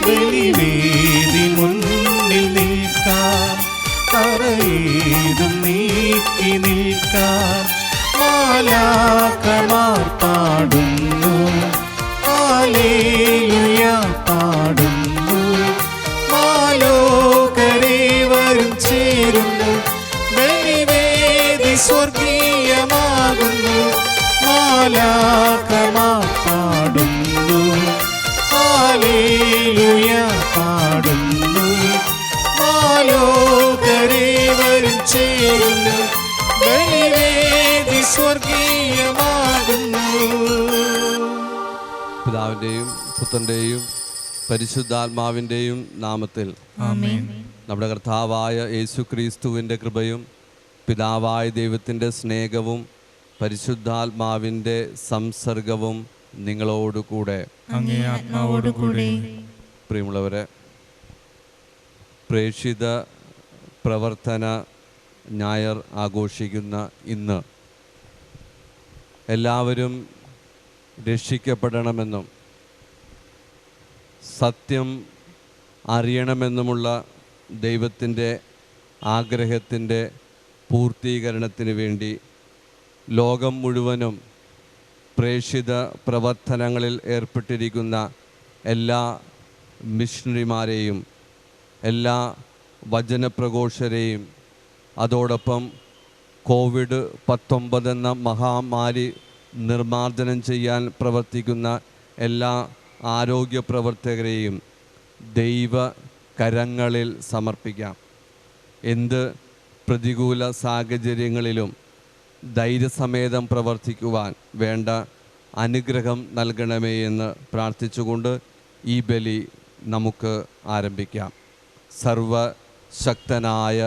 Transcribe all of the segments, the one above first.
ബലിവേദി മുന്നിൽ നിൽക്കാം, കറയേതും നീക്കി നിൽക്കാം. മാലാഖമാർ പാടുന്നു, ഹല്ലേലൂയ പാടുന്നു. മാലോകരെ വരും ചേരുന്നു, ബലിവേദി സ്വർഗീയമാകുന്നു. മാലാഖമാർ പാടുന്നു, ഹല്ലേലൂയ പാടുന്നു. മാലോകരെ വരും ചേരുന്നു, ബലിവേദി സ്വർഗീയമാകുന്നു. പിതാവിൻ്റെയും പുത്രൻ്റെയും പരിശുദ്ധാത്മാവിൻ്റെയും നാമത്തിൽ ആമേൻ. നമ്മുടെ കർത്താവായ യേശുക്രിസ്തുവിൻ്റെ കൃപയും പിതാവായ ദൈവത്തിൻ്റെ സ്നേഹവും പരിശുദ്ധാത്മാവിൻ്റെ സംസർഗവും നിങ്ങളോടുകൂടെ. അങ്ങേ ആത്മാവോടുകൂടെ. പ്രിയമുള്ളവരെ, പ്രേക്ഷിത പ്രവർത്തന ഞായർ ആഘോഷിക്കുന്ന ഇന്ന് എല്ലാവരും രക്ഷിക്കപ്പെടണമെന്നും സത്യം അറിയണമെന്നുമുള്ള ദൈവത്തിൻ്റെ ആഗ്രഹത്തിൻ്റെ പൂർത്തീകരണത്തിന് വേണ്ടി ലോകം മുഴുവനും പ്രേക്ഷിത പ്രവർത്തനങ്ങളിൽ ഏർപ്പെട്ടിരിക്കുന്ന എല്ലാ മിഷണറിമാരെയും എല്ലാ വചനപ്രഘോഷരെയും അതോടൊപ്പം COVID-19 എന്ന മഹാമാരി നിർമ്മാർജ്ജനം ചെയ്യാൻ പ്രവർത്തിക്കുന്ന എല്ലാ ആരോഗ്യ പ്രവർത്തകരെയും ദൈവ കരങ്ങളിൽ സമർപ്പിക്കാം. എന്ത് പ്രതികൂല സാഹചര്യങ്ങളിലും ധൈര്യസമേതം പ്രവർത്തിക്കുവാൻ വേണ്ട അനുഗ്രഹം നൽകണമേ എന്ന് പ്രാർത്ഥിച്ചുകൊണ്ട് ഈ ബലി നമുക്ക് ആരംഭിക്കാം. സർവശക്തനായ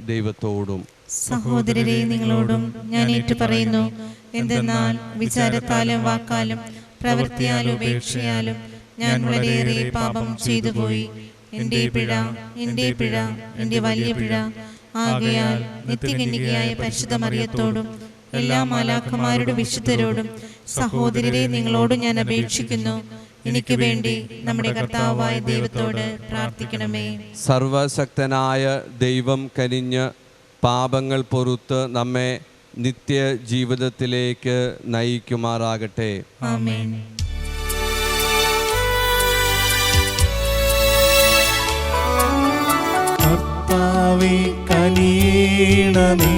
ദൈവത്തോടും സഹോദരരെ നിങ്ങളോടും ഞാൻ ഏറ്റുപറയുന്നു. എന്തെന്നാൽ വിചാരത്താലും വാക്കാലും പ്രവൃത്തിയാലും ഉപേക്ഷയാലും ഞാൻ വളരെയേറെ പാപം ചെയ്തുപോയി. എൻ്റെ പിഴ, എൻ്റെ പിഴ, എൻ്റെ വലിയ പിഴ. ആകയാൽ നിത്യകന്യകയായ പരിശുദ്ധ മറിയത്തോടും എല്ലാ മാലാഖമാരുടെ വിശുദ്ധരോടും സഹോദരരെ നിങ്ങളോടും ഞാൻ അപേക്ഷിക്കുന്നു, എനിക്ക് വേണ്ടി നമ്മുടെ കർത്താവായ ദൈവത്തോട് പ്രാർത്ഥിക്കണമേ. സർവശക്തനായ ദൈവം കനിഞ്ഞ് പാപങ്ങൾ പൊറുത്ത് നമ്മെ നിത്യ ജീവിതത്തിലേക്ക് നയിക്കുമാറാകട്ടെ. ആമേൻ. കർത്താവേ കനിയണമേ,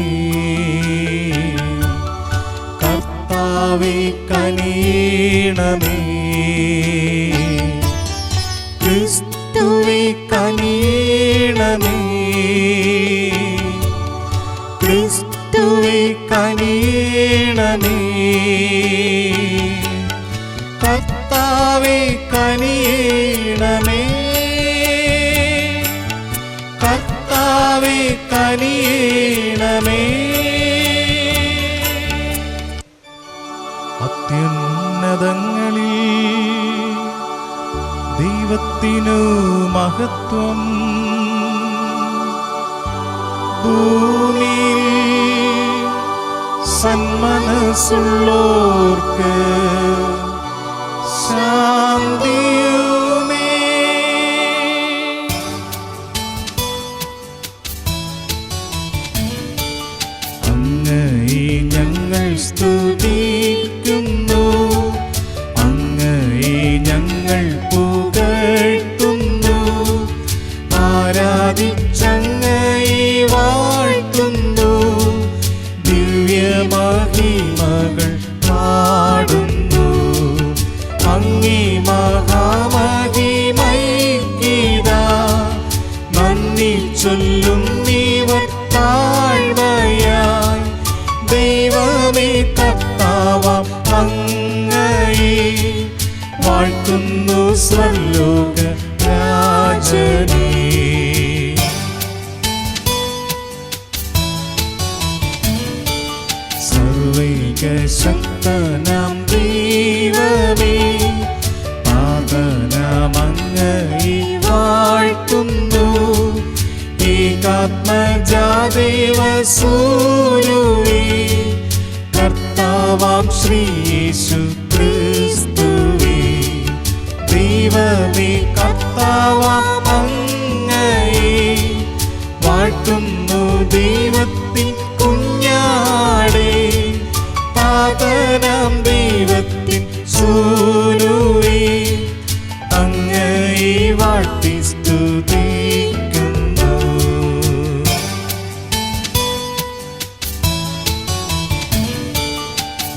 കർത്താവേ കനിയണമേ. ക്രിസ്തുവേ കനിയണമേ, ക്രിസ്തുവേ കനിയണമേ. കർത്താവേ കനിയണമേ, കർത്താവേ കനിയണമേ. അത്യുന്നതങ്ങളിൽ ദൈവത്തിനു മഹത്വം, ഭൂമിയിൽ സന്മനസ്സുള്ളോർക്ക് ശാന്തിയുമേ. അങ്ങയെ ഞങ്ങൾ സ്തുതിക്കുന്നു, അങ്ങയെ ഞങ്ങൾ പുകഴ്ത്തുന്നു, ആരാധിച്ചങ്ങയെ വാഴ്ത്തുന്നു, ദിവ്യമഹിമകൾ പാടുന്നു. അങ്ങേ മഹാമഹിമൈക്കിതാ നന്ദി ചൊല്ലും നീവർ താഴ്മയായി. ദൈവമേ കർത്താവാം അങ്ങയെ വാഴ്ത്തുന്നു സ്വർലോക രാജനേ. സർവൈകശക്തനാം ദൈവമേ, പാദനമങ്ങയെ വാഴ്ത്തുന്നു, ഏകാത്മജാദേവസൂനുവേ, കർത്താവാം ശ്രീയേശു ക്രിസ്തുവേ. ദൈവമേ കർത്താവേ വാഴ്ത്തി സ്തുതിക്കുന്നു.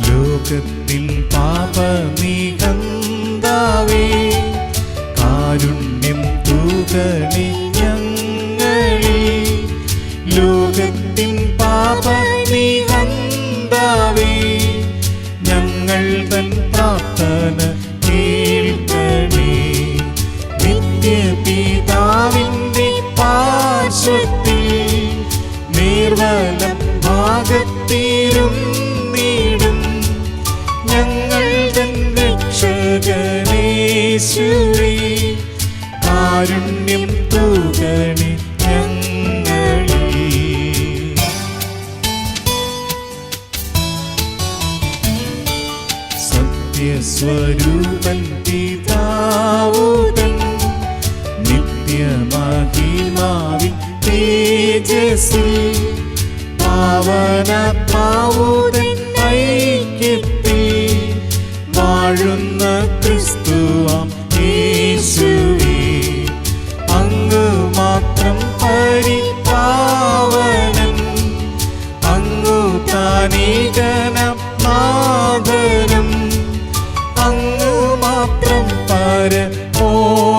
ലോകത്തിൻ പാപനികന്താവേ കാരുണ്യം തൂകണി ഞങ്ങളിൽ. ലോകത്തിൻ പാപനികന്താവേ ഞങ്ങൾ തൻ പ്രാർത്ഥന കേൾക്കണേ. നിത്യപിതാവിന്റെ പാർശ്വത്തിൽ നിർവലം ഭാഗത്തിരുന്നിടും ഞങ്ങൾ തൻ രക്ഷകനേശുവേ കാരുണ്യം തൂകണി ഞങ്ങളിൽ. സത്യസ്വരൂപൻ പിതാവുതൻ നിത്യമഹിമാവിൻ തേജസ്സിൽ പാവനാത്മാവുതൻ ഐക്യത്തിൽ വാഴുന്ന ക്രിസ്തുവാം യേശുവേ അങ്ങ് മാത്രം പരിപാവനൻ. അങ്ങു താനേകനം നാഥനും അങ്ങ് മാത്രം പരമോന്നതൻ.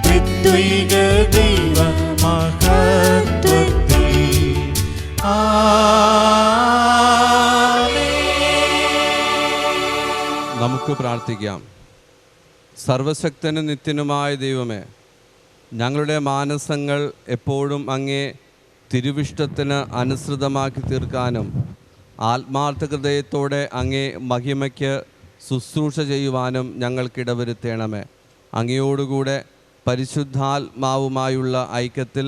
ത്രിത്വൈക ദൈവ മഹത്വത്തിൽ നമുക്ക് പ്രാർത്ഥിക്കാം. സർവശക്തനും നിത്യനുമായ ദൈവമേ, ഞങ്ങളുടെ മാനസങ്ങൾ എപ്പോഴും അങ്ങേ തിരുവിഷ്ടത്തിന് അനുസൃതമാക്കി തീർക്കാനും ആത്മാർത്ഥ ഹൃദയത്തോടെ അങ്ങേ മഹിമയ്ക്ക് ശുശ്രൂഷ ചെയ്യുവാനും ഞങ്ങൾക്കിടവരുത്തേണമേ. അങ്ങയോടുകൂടെ പരിശുദ്ധാത്മാവുമായുള്ള ഐക്യത്തിൽ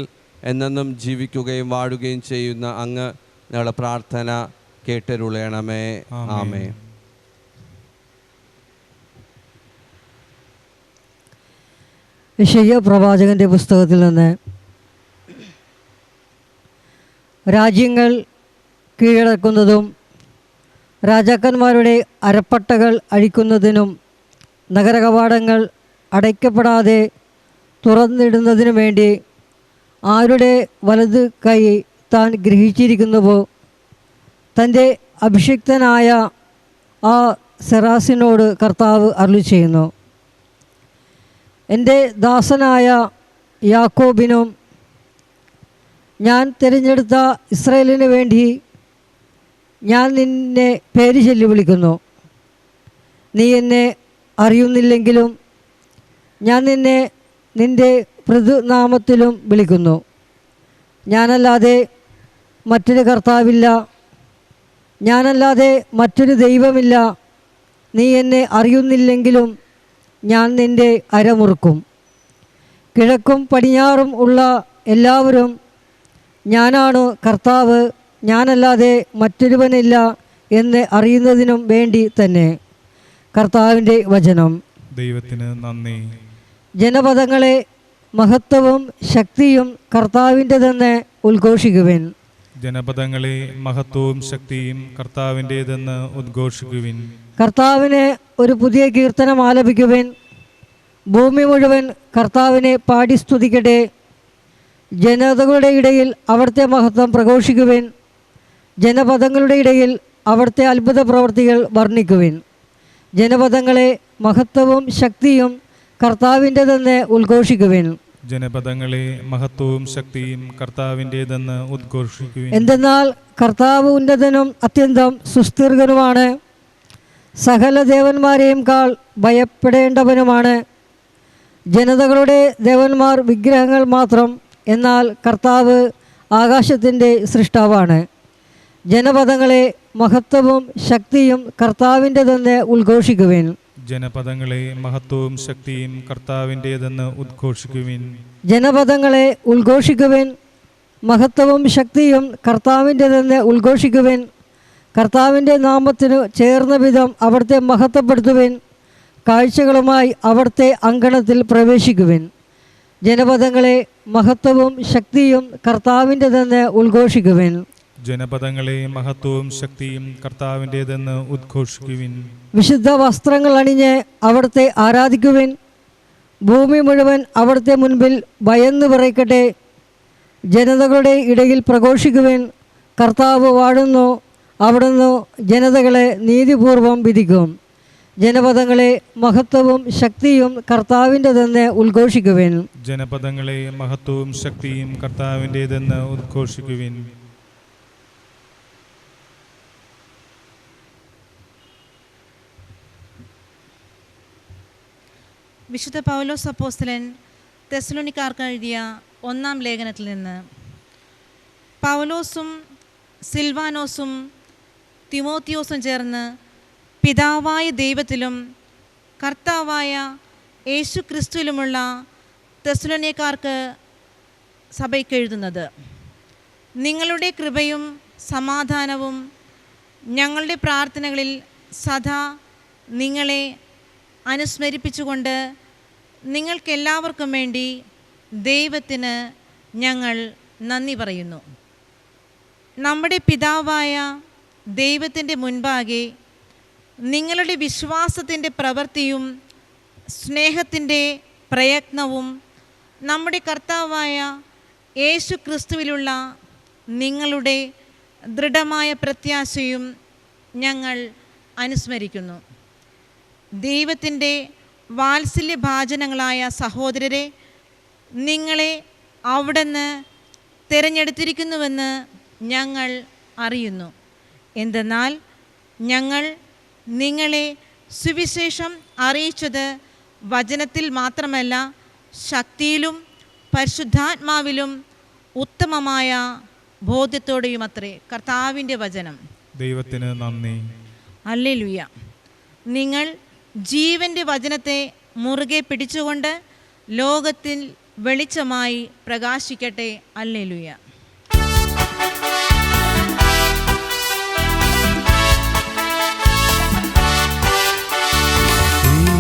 എന്നെന്നും ജീവിക്കുകയും വാഴുകയും ചെയ്യുന്ന അങ്ങ് ഞങ്ങളുടെ പ്രാർത്ഥന കേട്ടരുളേണമേ. ആമേൻ. യെശയ്യാ പ്രവാചകന്റെ പുസ്തകത്തിൽ നിന്ന്, രാജ്യങ്ങൾ കീഴടക്കുന്നതും രാജാക്കന്മാരുടെ അരപ്പട്ടകൾ അഴിക്കുന്നതിനും നഗരകവാടങ്ങൾ അടയ്ക്കപ്പെടാതെ തുറന്നിടുന്നതിനു വേണ്ടി ആരുടെ വലത് കൈ താൻ ഗ്രഹിച്ചിരിക്കുന്നുവോ തൻ്റെ അഭിഷിക്തനായ ആ സെറാസിനോട് കർത്താവ് അരുളി ചെയ്യുന്നു. എൻ്റെ ദാസനായ യാക്കോബിനും ഞാൻ തിരഞ്ഞെടുത്ത ഇസ്രായേലിന് വേണ്ടി ഞാൻ നിന്നെ പേര് ചൊല്ലി വിളിക്കുന്നു. നീ എന്നെ അറിയുന്നില്ലെങ്കിലും ഞാൻ നിന്നെ നിൻ്റെ പൃഥുനാമത്തിലും വിളിക്കുന്നു. ഞാനല്ലാതെ മറ്റൊരു കർത്താവില്ല, ഞാനല്ലാതെ മറ്റൊരു ദൈവമില്ല. നീ എന്നെ അറിയുന്നില്ലെങ്കിലും ഞാൻ നിൻ്റെ അരമുറുക്കും. കിഴക്കും പടിഞ്ഞാറും ഉള്ള എല്ലാവരും ഞാനാണ് കർത്താവ്, ഞാനല്ലാതെ മറ്റൊരുവനില്ല എന്ന് അറിയുന്നതിനും വേണ്ടി തന്നെ. കർത്താവിൻ്റെ വചനം. ദൈവത്തിന് നന്ദി. ജനപദങ്ങളെ മഹത്വവും ശക്തിയും കർത്താവിൻ്റെതെന്ന് ഉദ്ഘോഷിക്കുവിൻ. ജനപദങ്ങളെ മഹത്വവും ശക്തിയും കർത്താവിൻ്റെതെന്ന് ഉദ്ഘോഷിക്കുവിൻ. കർത്താവിന് ഒരു പുതിയ കീർത്തനം ആലപിക്കുവിൻ. ഭൂമി മുഴുവൻ കർത്താവിനെ പാടി സ്തുതിക്കട്ടെ. ജനതകളുടെ ഇടയിൽ അവിടുത്തെ മഹത്വം പ്രഘോഷിക്കുവിൻ. ജനപദങ്ങളുടെ ഇടയിൽ അവിടുത്തെ അത്ഭുത പ്രവൃത്തികൾ വർണ്ണിക്കുവിൻ. ജനപദങ്ങളെ മഹത്വവും ശക്തിയും കർത്താവിൻ്റെതെന്ന് ഉദ്ഘോഷിക്കുവിൻ. ജനപദങ്ങളെ മഹത്വവും ശക്തിയും കർത്താവിൻ്റെതെന്ന് ഉദ്ഘോഷിക്കുവിൻ. എന്തെന്നാൽ കർത്താവ് ഉന്നതനും അത്യന്തം സുസ്ഥിർഗനുമാണ്, സകല ദേവന്മാരെയും കാൾ ഭയപ്പെടേണ്ടവനുമാണ്. ജനതകളുടെ ദേവന്മാർ വിഗ്രഹങ്ങൾ മാത്രം, എന്നാൽ കർത്താവ് ആകാശത്തിൻ്റെ സൃഷ്ടാവാണ്. ജനപദങ്ങളെ മഹത്വവും ശക്തിയും കർത്താവിൻ്റെതെന്ന് ഉദ്ഘോഷിക്കുവിൻ. ജനപദങ്ങളെ മഹത്വവും ശക്തിയും കർത്താവിൻ്റെതെന്ന് ഉദ്ഘോഷിക്കുവിൻ. ജനപദങ്ങളെ ഉദ്ഘോഷിക്കുവിൻ. മഹത്വവും ശക്തിയും കർത്താവിൻ്റെതെന്ന് ഉദ്ഘോഷിക്കുവിൻ. കർത്താവിൻ്റെ നാമത്തിനു ചേർന്ന വിധം അവിടുത്തെ മഹത്വപ്പെടുത്തുവിൻ. കാഴ്ചകളുമായി അവിടുത്തെ അങ്കണത്തിൽ പ്രവേശിക്കുവിൻ. ജനപദങ്ങളെ മഹത്വവും ശക്തിയും കർത്താവിൻ്റെതെന്ന് ഉദ്ഘോഷിക്കുവിൻ. ജനപദങ്ങളെ മഹത്വവും ശക്തിയും കർത്താവിൻ്റെതെന്ന് ഉദ്ഘോഷിക്കുവിൻ. വിശുദ്ധ വസ്ത്രങ്ങൾ അണിഞ്ഞ് അവിടുത്തെ ആരാധിക്കുവിൻ. ഭൂമി മുഴുവൻ അവിടുത്തെ മുൻപിൽ ഭയന്ന് വിറയ്ക്കട്ടെ. ജനതകളുടെ ഇടയിൽ പ്രഘോഷിക്കുവിൻ, കർത്താവ് വാഴുന്നു, അവിടുന്ന് ജനതകളെ നീതിപൂർവം വിധിക്കും. ജനപദങ്ങളെ മഹത്വവും ശക്തിയും കർത്താവിൻ്റെതെന്ന് ഉദ്ഘോഷിക്കുവിൻ. ജനപദങ്ങളെ മഹത്വവും ശക്തിയും കർത്താവിൻ്റെതെന്ന് ഉദ്ഘോഷിക്കുവിൻ. വിശുദ്ധ പൗലോസ് അപ്പോസ്തലൻ തെസ്സലോനിക്കാർക്ക് എഴുതിയ 1-ാം ലേഖനത്തിൽ നിന്ന്. പൗലോസും സിൽവാനോസും തിമോത്തിയോസും ചേർന്ന് പിതാവായ ദൈവത്തിലും കർത്താവായ യേശു ക്രിസ്തുവിലുമുള്ള തെസ്സലോനിക്കാർക്ക് സഭയ്ക്ക് എഴുതുന്നത്. നിങ്ങളുടെ കൃപയും സമാധാനവും ഞങ്ങളുടെ പ്രാർത്ഥനകളിൽ സദാ നിങ്ങളെ അനുസ്മരിപ്പിച്ചുകൊണ്ട് നിങ്ങൾക്കെല്ലാവർക്കും വേണ്ടി ദൈവത്തിന് ഞങ്ങൾ നന്ദി പറയുന്നു. നമ്മുടെ പിതാവായ ദൈവത്തിൻ്റെ മുൻപാകെ നിങ്ങളുടെ വിശ്വാസത്തിൻ്റെ പ്രവൃത്തിയും സ്നേഹത്തിൻ്റെ പ്രയത്നവും നമ്മുടെ കർത്താവായ യേശു ക്രിസ്തുവിലുള്ള നിങ്ങളുടെ ദൃഢമായ പ്രത്യാശയും ഞങ്ങൾ അനുസ്മരിക്കുന്നു. ദൈവത്തിൻ്റെ വാത്സല്യഭാജനങ്ങളായ സഹോദരരെ, നിങ്ങളെ അവിടുന്ന് തിരഞ്ഞെടുത്തിരിക്കുന്നുവെന്ന് ഞങ്ങൾ അറിയുന്നു. എന്തെന്നാൽ ഞങ്ങൾ നിങ്ങളെ സുവിശേഷം അറിയിച്ചത് വചനത്തിൽ മാത്രമല്ല, ശക്തിയിലും പരിശുദ്ധാത്മാവിലും ഉത്തമമായ ബോധ്യത്തോടെയുമത്രേ. കർത്താവിൻ്റെ വചനം. ദൈവത്തിന് നന്ദി. ഹല്ലേലൂയ. നിങ്ങൾ ജീവൻ്റെ വചനത്തെ മുറുകെ പിടിച്ചുകൊണ്ട് ലോകത്തിൽ വെളിച്ചമായി പ്രകാശിക്കട്ടെ. ഹല്ലേലൂയ.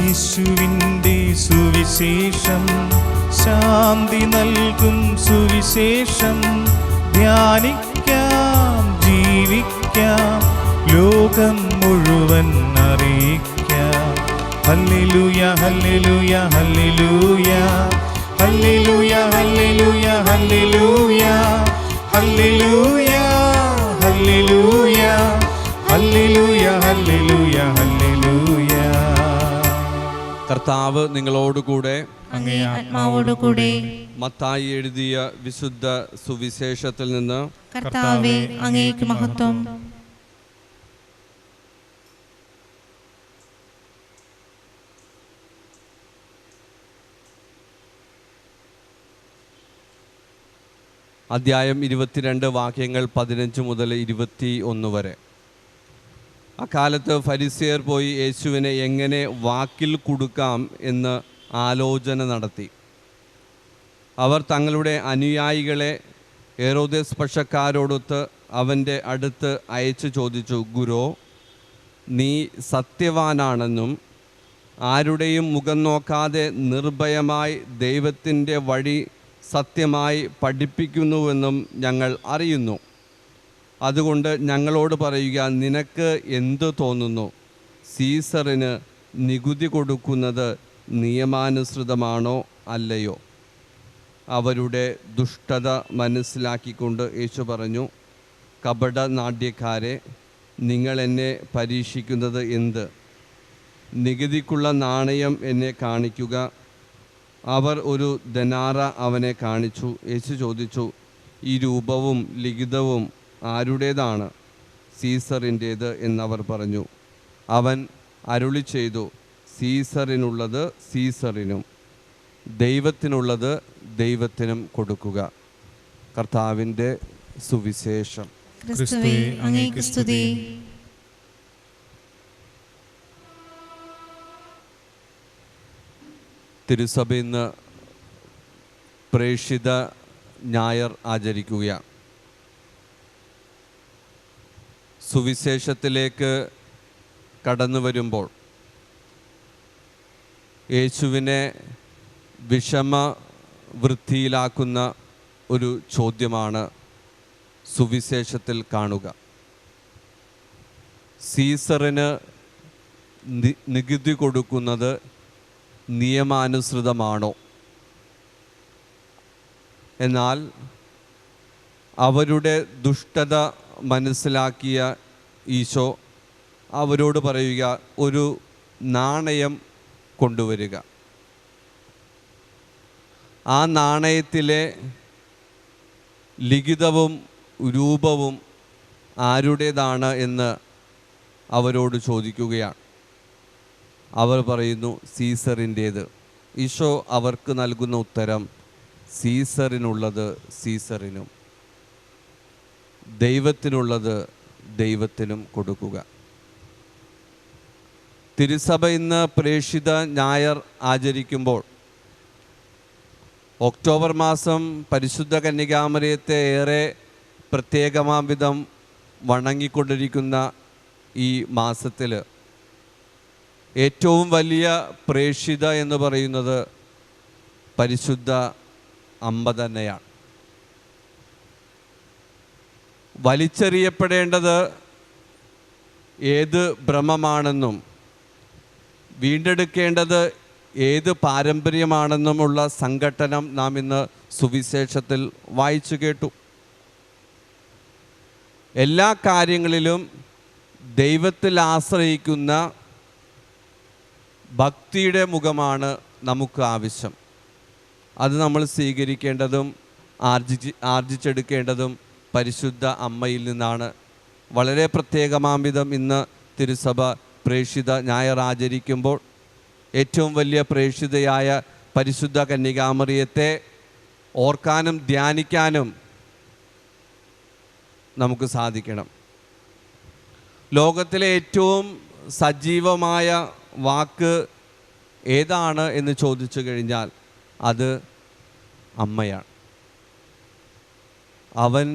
യേശുവിൻ്റെ സുവിശേഷം, ശാന്തി നൽകും സുവിശേഷം, ധ്യാനിക്കാം, ജീവിക്കാം, ലോകം മുഴുവൻ അറിയിക്കാം. Hallelujah hallelujah hallelujah hallelujah hallelujah hallelujah hallelujah hallelujah hallelujah hallelujah hallelujah. കർത്താവ് നിങ്ങളോടുകൂടെ, അങ്ങേ ആത്മാവോടുകൂടെ. മത്തായി എഴുതിയ വിശുദ്ധ സുവിശേഷത്തിൽ നിന്ന്. കർത്താവേ, അങ്ങേക്ക് മഹത്വം. അദ്ധ്യായം 22 വാക്യങ്ങൾ 15 മുതൽ 21 വരെ. അക്കാലത്ത് ഫരിസേയർ പോയി യേശുവിനെ എങ്ങനെ വാക്കിൽ കുടുക്കാം എന്ന് ആലോചന നടത്തി. അവർ തങ്ങളുടെ അനുയായികളെ ഹെരോദേസ് പക്ഷക്കാരോടൊത്ത് അവൻ്റെ അടുത്ത് അയച്ചു ചോദിച്ചു, ഗുരോ, നീ സത്യവാനാണെന്നും ആരുടെയും മുഖം നോക്കാതെ നിർഭയമായി ദൈവത്തിൻ്റെ വഴി സത്യമായി പഠിപ്പിക്കുന്നുവെന്നും ഞങ്ങൾ അറിയുന്നു. അതുകൊണ്ട് ഞങ്ങളോട് പറയുക, നിനക്ക് എന്തു തോന്നുന്നു? സീസറിന് നികുതി കൊടുക്കുന്നത് നിയമാനുസൃതമാണോ അല്ലയോ? അവരുടെ ദുഷ്ടത മനസ്സിലാക്കിക്കൊണ്ട് യേശു പറഞ്ഞു, കപട നാട്യക്കാരെ, നിങ്ങൾ എന്നെ പരീക്ഷിക്കുന്നത് എന്ത്? നികുതിക്കുള്ള നാണയം എന്നെ കാണിക്കുക. അവർ ഒരു ദനാറ അവനെ കാണിച്ചു. യേശു ചോദിച്ചു, ഈ രൂപവും ലിഖിതവും ആരുടേതാണ്? സീസറിൻ്റേത് എന്നവർ പറഞ്ഞു. അവൻ അരുളി ചെയ്തു, സീസറിനുള്ളത് സീസറിനും, ദൈവത്തിനുള്ളത് ദൈവത്തിനും കൊടുക്കുക. കർത്താവിൻ്റെ സുവിശേഷം. ക്രിസ്തുവേ, അങ്ങേക്ക് സ്തുതി. തിരുസഭ ഇന്ന് പ്രേക്ഷിത ഞായർ ആചരിക്കുകയാണ്. സുവിശേഷത്തിലേക്ക് കടന്നു വരുമ്പോൾ യേശുവിനെ വിഷമവൃത്തിയിലാക്കുന്ന ഒരു ചോദ്യമാണ് സുവിശേഷത്തിൽ കാണുക. സീസറിന് നികുതി കൊടുക്കുന്നത് നിയമാനുസൃതമാണോ? എന്നാൽ അവരുടെ ദുഷ്ടത മനസ്സിലാക്കിയ ഈശോ അവരോട് പറയുക, ഒരു നാണയം കൊണ്ടുവരിക. ആ നാണയത്തിലെ ലിഖിതവും രൂപവും ആരുടേതാണ് എന്ന് അവരോട് ചോദിക്കുകയാണ്. അവർ പറയുന്നു, സീസറിൻ്റേത്. ഈശോ അവർക്ക് നൽകുന്ന ഉത്തരം, സീസറിനുള്ളത് സീസറിനും, ദൈവത്തിനുള്ളത് ദൈവത്തിനും കൊടുക്കുക. തിരുസഭ ഇന്ന് പ്രേക്ഷിത ഞായർ ആചരിക്കുമ്പോൾ ഒക്ടോബർ മാസം പരിശുദ്ധ കന്യകാമറിയത്തെ ഏറെ പ്രത്യേകമാം വിധം വണങ്ങിക്കൊണ്ടിരിക്കുന്ന ഈ മാസത്തിൽ ഏറ്റവും വലിയ പ്രേക്ഷിത എന്ന് പറയുന്നത് പരിശുദ്ധ അമ്മ തന്നെയാണ്. വലിച്ചെറിയപ്പെടേണ്ടത് ഏത് ഭ്രമമാണെന്നും വീണ്ടെടുക്കേണ്ടത് ഏത് പാരമ്പര്യമാണെന്നുമുള്ള സംഘട്ടനം നാം ഇന്ന് സുവിശേഷത്തിൽ വായിച്ചു കേട്ടു. എല്ലാ കാര്യങ്ങളിലും ദൈവത്തിൽ ആശ്രയിക്കുന്ന ഭക്തിയുടെ മുഖമാണ് നമുക്ക് ആവശ്യം. അത് നമ്മൾ സ്വീകരിക്കേണ്ടതും ആർജിച്ചെടുക്കേണ്ടതും പരിശുദ്ധ അമ്മയിൽ നിന്നാണ്. വളരെ പ്രത്യേകമാംവിധം ഇന്ന് തിരുസഭ പ്രേക്ഷിത ഞായർ ആചരിക്കുമ്പോൾ ഏറ്റവും വലിയ പ്രേക്ഷിതയായ പരിശുദ്ധ കന്യകാമറിയത്തെ ഓർക്കാനും ധ്യാനിക്കാനും നമുക്ക് സാധിക്കണം. ലോകത്തിലെ ഏറ്റവും സജീവമായ വാക്ക് ഏതാണ് എന്ന് ചോദിച്ചു കഴിഞ്ഞാൽ അത് അമ്മയാണ്. അവൻ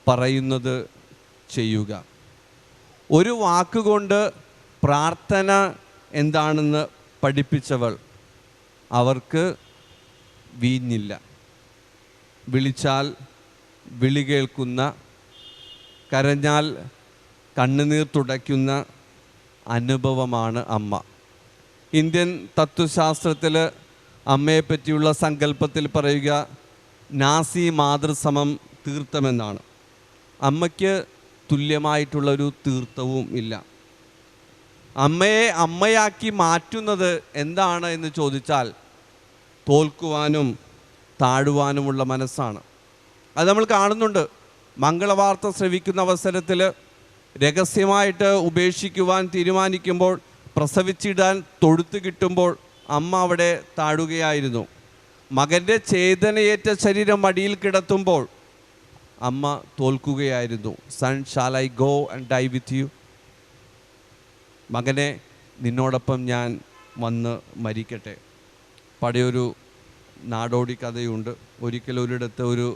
പറയുന്നത് ചെയ്യുക. ഒരു വാക്കുകൊണ്ട് പ്രാർത്ഥന എന്താണെന്ന് പഠിപ്പിച്ചവൾ അവർക്ക് വീഞ്ഞില്ല. വിളിച്ചാൽ വിളി കേൾക്കുന്ന, കരഞ്ഞാൽ കണ്ണുനീർ തുടയ്ക്കുന്ന അനുഭവമാണ് അമ്മ. ഇന്ത്യൻ തത്വശാസ്ത്രത്തിൽ അമ്മയെപ്പറ്റിയുള്ള സങ്കല്പത്തിൽ പറയുക നാസി മാതൃസമം തീർത്ഥമെന്നാണ്. അമ്മയ്ക്ക് തുല്യമായിട്ടുള്ളൊരു തീർത്ഥവും ഇല്ല. അമ്മയെ അമ്മയാക്കി മാറ്റുന്നത് എന്താണ് എന്ന് ചോദിച്ചാൽ തോൽക്കുവാനും താഴുവാനുമുള്ള മനസ്സാണ്. അത് നമ്മൾ കാണുന്നുണ്ട്. മംഗളവാർത്ത ശ്രവിക്കുന്ന അവസരത്തിൽ രഹസ്യമായിട്ട് ഉപേക്ഷിക്കുവാൻ തീരുമാനിക്കുമ്പോൾ, പ്രസവിച്ചിടാൻ തൊഴുത്ത് കിട്ടുമ്പോൾ അമ്മ അവിടെ താഴുകയായിരുന്നു. മകൻ്റെ ചേതനയേറ്റ ശരീരം മടിയിൽ കിടത്തുമ്പോൾ അമ്മ തോൽക്കുകയായിരുന്നു. Son shall I go and die with you? മകനെ, നിന്നോടൊപ്പം ഞാൻ വന്ന് മരിക്കട്ടെ. പഴയൊരു നാടോടി കഥയുണ്ട്. ഒരിക്കൽ ഒരിടത്ത് ഒരു